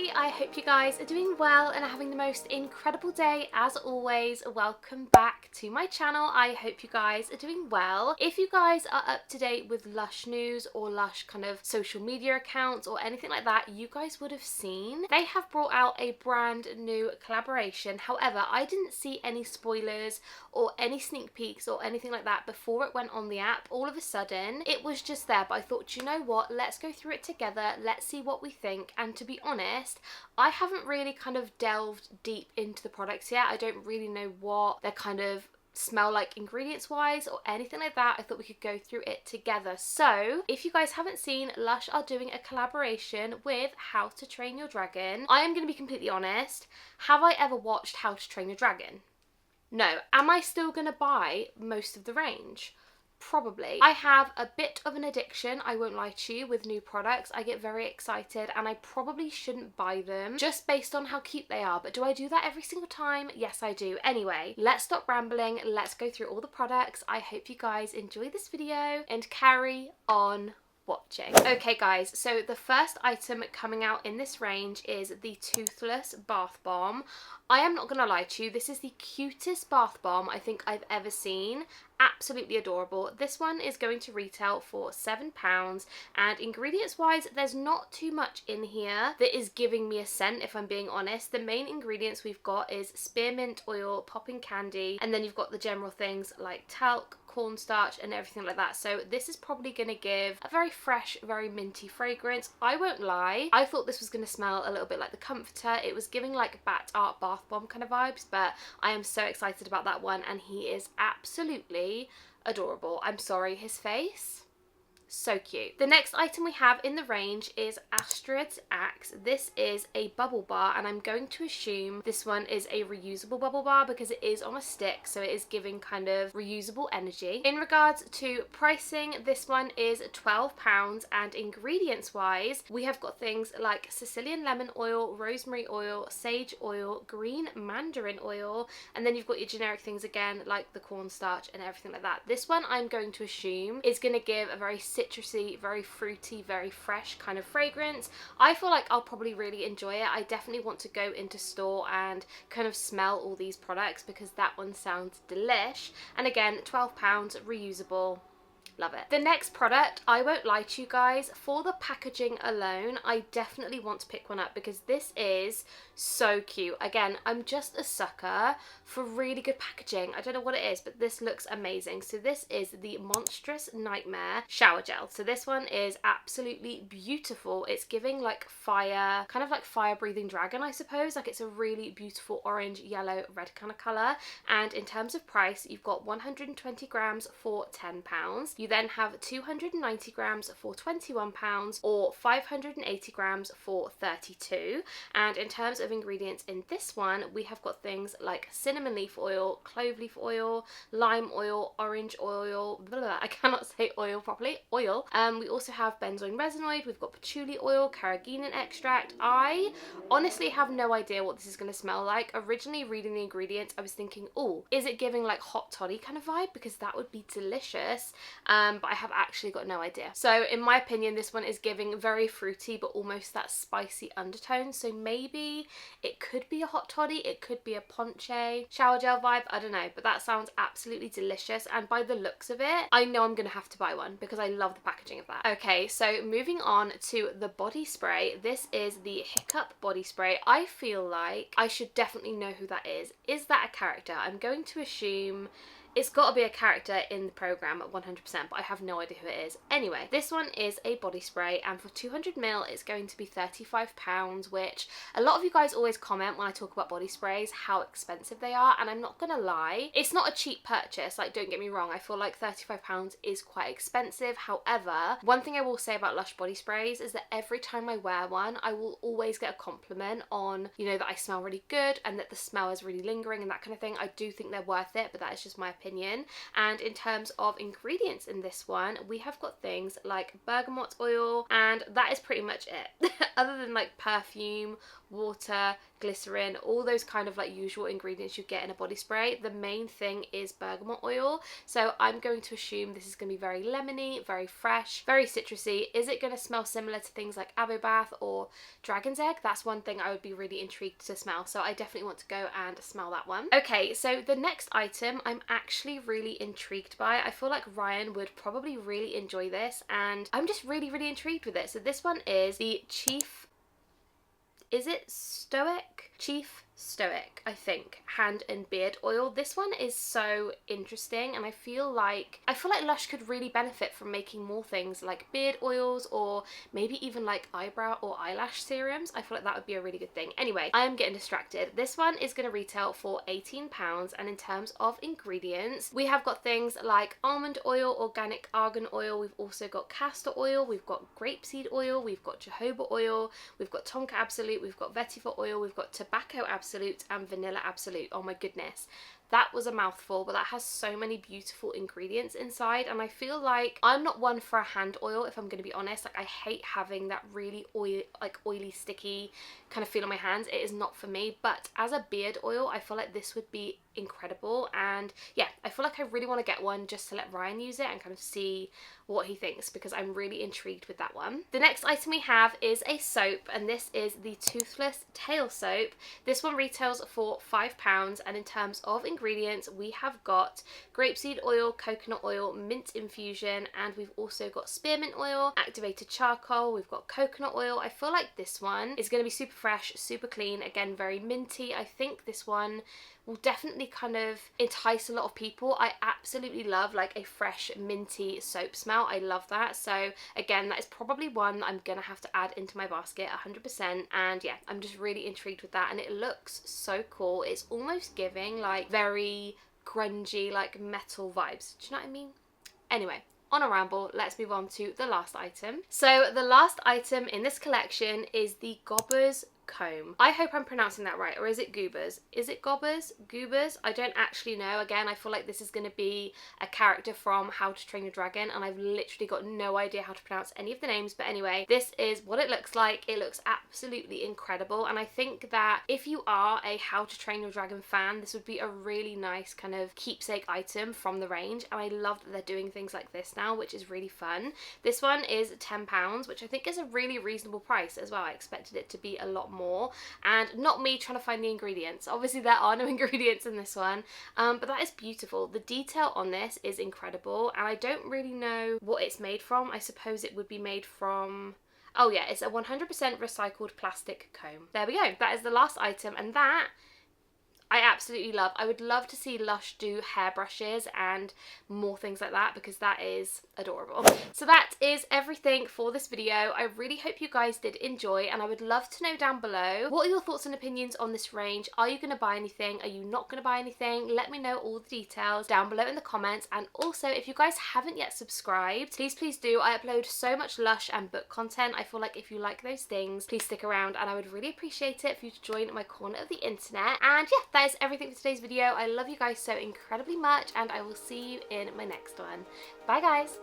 everybody, I hope you guys are doing well and are having the most incredible day. As always, welcome back to my channel. I hope you guys are doing well. If you guys are up to date with LUSH news or LUSH kind of social media accounts or anything like that, you guys would have seen they have brought out a brand new collaboration. However, I didn't see any spoilers or any sneak peeks or anything like that before it went on the app. All of a sudden it was just there, but I thought, you know what, let's go through it together, let's see what we think. And to be honest, I haven't really kind of delved deep into the products yet. I don't really know what they're kind of smell like ingredients wise or anything like that. I thought we could go through it together. So if you guys haven't seen, LUSH are doing a collaboration with How to Train Your Dragon. I am going to be completely honest, have I ever watched How to Train Your Dragon? No. Am I still going to buy most of the range? Probably. I have a bit of an addiction, I won't lie to you, with new products. I get very excited and I probably shouldn't buy them just based on how cute they are. But do I do that every single time? Yes, I do. Anyway, let's stop rambling. Let's go through all the products. I hope you guys enjoy this video and carry on watching. Okay guys, so the first item coming out in this range is the Toothless Bath Bomb. I am not gonna lie to you, this is the cutest bath bomb I think I've ever seen. Absolutely adorable. This one is going to retail for £7, and ingredients wise there's not too much in here that is giving me a scent, if I'm being honest. The main ingredients we've got is spearmint oil, popping candy, and then you've got the general things like talc, cornstarch and everything like that. So this is probably going to give a very fresh, very minty fragrance. I won't lie, I thought this was going to smell a little bit like the Comforter. It was giving like Bat Art bath bomb kind of vibes, but I am so excited about that one, and he is absolutely adorable. I'm sorry, his face, so cute. The next item we have in the range is Astrid's Axe. This is a bubble bar, and I'm going to assume this one is a reusable bubble bar because it is on a stick, so it is giving kind of reusable energy. In regards to pricing, this one is £12, and ingredients wise we have got things like Sicilian lemon oil, rosemary oil, sage oil, green mandarin oil, and then you've got your generic things again like the cornstarch and everything like that. This one I'm going to assume is going to give a very citrusy, very fruity, very fresh kind of fragrance. I feel like I'll probably really enjoy it. I definitely want to go into store and kind of smell all these products because that one sounds delish. And again, £12, reusable. Love it. The next product, I won't lie to you guys, for the packaging alone, I definitely want to pick one up because this is so cute. Again, I'm just a sucker for really good packaging. I don't know what it is, but this looks amazing. So this is the Monstrous Nightmare Shower Gel. So this one is absolutely beautiful. It's giving like fire, kind of like fire breathing dragon, I suppose. Like it's a really beautiful orange, yellow, red kind of colour. And in terms of price, you've got 120 grams for £10. You then have 290 grams for £21 or 580 grams for £32. And in terms of ingredients in this one, we have got things like cinnamon leaf oil, clove leaf oil, lime oil, orange oil, blah, blah, I cannot say oil properly, oil. We also have benzoyl resinoid, we've got patchouli oil, carrageenan extract. I honestly have no idea what this is going to smell like. Originally reading the ingredients, I was thinking, oh, is it giving like hot toddy kind of vibe? Because that would be delicious. But I have actually got no idea. So in my opinion, this one is giving very fruity but almost that spicy undertone. So maybe it could be a hot toddy, it could be a ponche shower gel vibe, I don't know, but that sounds absolutely delicious. And by the looks of it, I know I'm gonna have to buy one because I love the packaging of that. Okay, so moving on to the body spray. This is the Hiccup body spray. I feel like I should definitely know who that is. Is that a character? I'm going to assume it's got to be a character in the programme at 100%, but I have no idea who it is. Anyway, this one is a body spray, and for 200ml it's going to be £35, which a lot of you guys always comment when I talk about body sprays how expensive they are, and I'm not gonna lie, it's not a cheap purchase. Like, don't get me wrong, I feel like £35 is quite expensive. However, one thing I will say about LUSH body sprays is that every time I wear one, I will always get a compliment on, you know, that I smell really good and that the smell is really lingering and that kind of thing. I do think they're worth it, but that is just my opinion. And in terms of ingredients in this one, we have got things like bergamot oil, and that is pretty much it. Other than like perfume, water, glycerin, all those kind of like usual ingredients you get in a body spray. The main thing is bergamot oil, so I'm going to assume this is going to be very lemony, very fresh, very citrusy. Is it going to smell similar to things like avo bath or dragon's egg? That's one thing I would be really intrigued to smell, so I definitely want to go and smell that one. Okay, so the next item I'm actually really intrigued by. I feel like Ryan would probably really enjoy this, and I'm just really intrigued with it. So this one is the Chief Stoic, I think, hand and beard oil. This one is so interesting, and I feel like Lush could really benefit from making more things like beard oils, or maybe even like eyebrow or eyelash serums. I feel like that would be a really good thing. Anyway, I am getting distracted. This one is going to retail for £18, and in terms of ingredients, we have got things like almond oil, organic argan oil, we've also got castor oil, we've got grapeseed oil, we've got jojoba oil, we've got tonka absolute, we've got vetiver oil, we've got tobacco absolute, and vanilla absolute. Oh my goodness, that was a mouthful, but that has so many beautiful ingredients inside, and I feel like I'm not one for a hand oil, if I'm going to be honest. Like, I hate having that really oily, sticky kind of feel on my hands. It is not for me, but as a beard oil, I feel like this would be incredible, and yeah, I feel like I really want to get one just to let Ryan use it and kind of see what he thinks, because I'm really intrigued with that one. The next item we have is a soap, and this is the Toothless Tail Soap. This one retails for £5, and in terms of ingredients, we have got grapeseed oil, coconut oil, mint infusion, and we've also got spearmint oil, activated charcoal, we've got coconut oil. I feel like this one is going to be super fresh, super clean, again very minty. I think this one will definitely kind of entice a lot of people. I absolutely love like a fresh minty soap smell. I love that. So again, that is probably one that I'm gonna have to add into my basket 100%, and yeah, I'm just really intrigued with that, and it looks so cool. It's almost giving like very grungy, like metal vibes. Do you know what I mean? Anyway, on a ramble, let's move on to the last item. So the last item in this collection is the Gobbers comb. I hope I'm pronouncing that right, or is it goobers? Is it gobbers? Goobers? I don't actually know. Again, I feel like this is going to be a character from How to Train Your Dragon, and I've literally got no idea how to pronounce any of the names, but anyway, this is what it looks like. It looks absolutely incredible, and I think that if you are a How to Train Your Dragon fan, this would be a really nice kind of keepsake item from the range, and I love that they're doing things like this now, which is really fun. This one is £10, which I think is a really reasonable price as well. I expected it to be a lot more, and not me trying to find the ingredients. Obviously there are no ingredients in this one, but that is beautiful. The detail on this is incredible, and I don't really know what it's made from. I suppose it would be made from, oh yeah, it's a 100% recycled plastic comb. There we go. That is the last item, and that I absolutely love. I would love to see Lush do hairbrushes and more things like that, because that is adorable. So that is everything for this video. I really hope you guys did enjoy, and I would love to know down below, what are your thoughts and opinions on this range? Are you going to buy anything? Are you not going to buy anything? Let me know all the details down below in the comments, and also if you guys haven't yet subscribed, please do. I upload so much Lush and book content. I feel like if you like those things, please stick around, and I would really appreciate it if you join my corner of the internet. And yeah, that is everything for today's video. I love you guys so incredibly much, and I will see you in my next one. Bye guys.